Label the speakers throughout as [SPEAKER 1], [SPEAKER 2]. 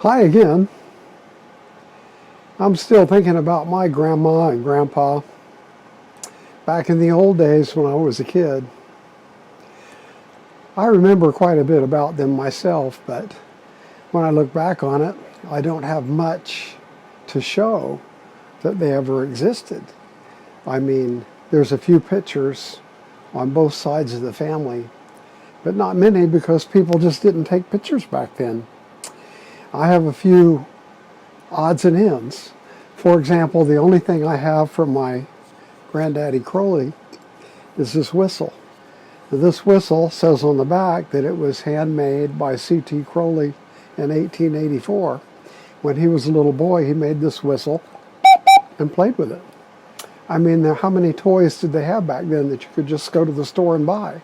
[SPEAKER 1] Hi again. I'm still thinking about my grandma and grandpa back in the old days when I was a kid. I remember quite a bit about them myself, but when I look back on it, I don't have much to show that they ever existed. I mean, there's a few pictures on both sides of the family, but not many because people just didn't take pictures back then. I have a few odds and ends. For example, the only thing I have from my granddaddy Crowley is this whistle. This whistle says on the back that it was handmade by C.T. Crowley in 1884. When he was a little boy, he made this whistle and played with it. I mean, how many toys did they have back then that you could just go to the store and buy?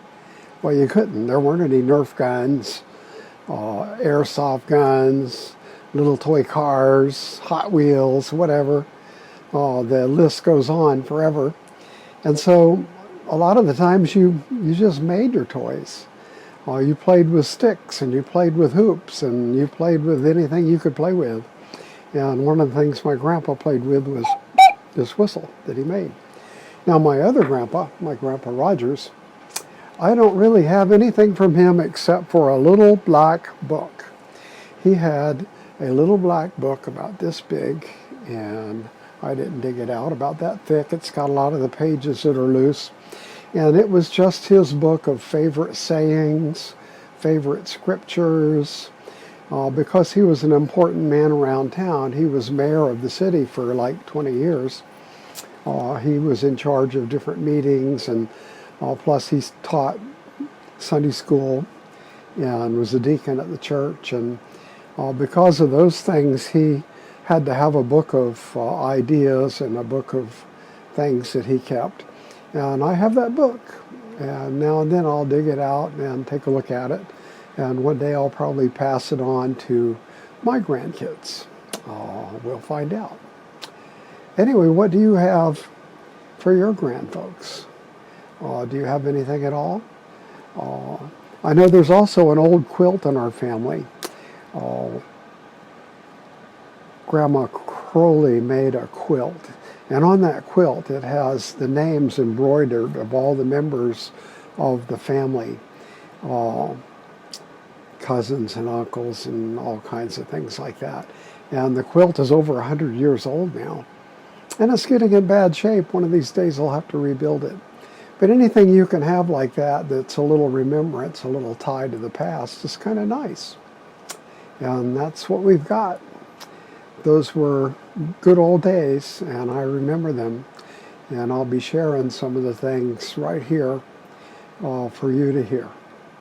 [SPEAKER 1] Well, you couldn't. There weren't any Nerf guns, airsoft guns, little toy cars, Hot Wheels, whatever. The list goes on forever. And so a lot of the times you just made your toys. You played with sticks and you played with hoops and you played with anything you could play with. And one of the things my grandpa played with was this whistle that he made. Now my other grandpa, my grandpa Rogers, I don't really have anything from him except for a little black book. He had a little black book about this big, and I didn't dig it out, about that thick. It's got a lot of the pages that are loose. And it was just his book of favorite sayings, favorite scriptures. Because he was an important man around town, he was mayor of the city for like 20 years. He was in charge of different meetings, and plus he taught Sunday school and was a deacon at the church. And because of those things, he had to have a book of ideas and a book of things that he kept. And I have that book. And now and then I'll dig it out and take a look at it. And one day I'll probably pass it on to my grandkids. We'll find out. Anyway, what do you have for your grandfolks? Do you have anything at all? I know there's also an old quilt in our family. Grandma Crowley made a quilt, and on that quilt it has the names embroidered of all the members of the family, cousins and uncles and all kinds of things like that. And the quilt is over 100 years old now, and it's getting in bad shape. One of these days I'll have to rebuild it. But anything you can have like that that's a little remembrance, a little tie to the past, is kind of nice. And that's what we've got. Those were good old days, and I remember them. And I'll be sharing some of the things right here for you to hear.